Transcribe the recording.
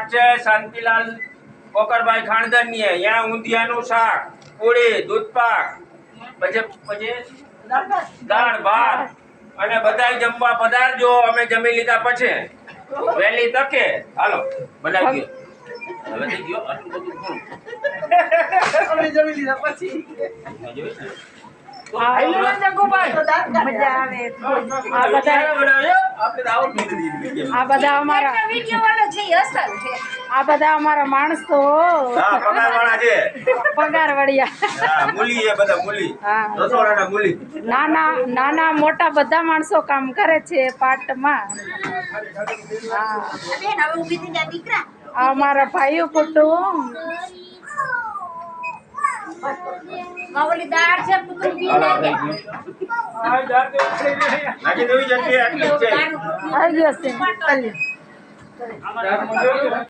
પાઠ છે શાંતિલાલ કોકરભાઈ ખાણદરની અહીંયા ઊંધિયાનું શાક, પૂરી, દૂધપાક, પછી દાળ ભાત અને બધાય જમવા પધારજો. અમે જમી લીધા પછી વહેલી તકે હાલો બનાવી ગયો. હવે થઈ ગયો આટલું બધું થોડું. અમે જમી લીધા પછી આ બધા અમારા માણસો નાના મોટા બધા માણસો કામ કરે છે પાટમાં. આ અમારા ભાઈઓ કુટુંબ. ઓલી દાળ છે પુત્ર પી લે આવી ગયો છે.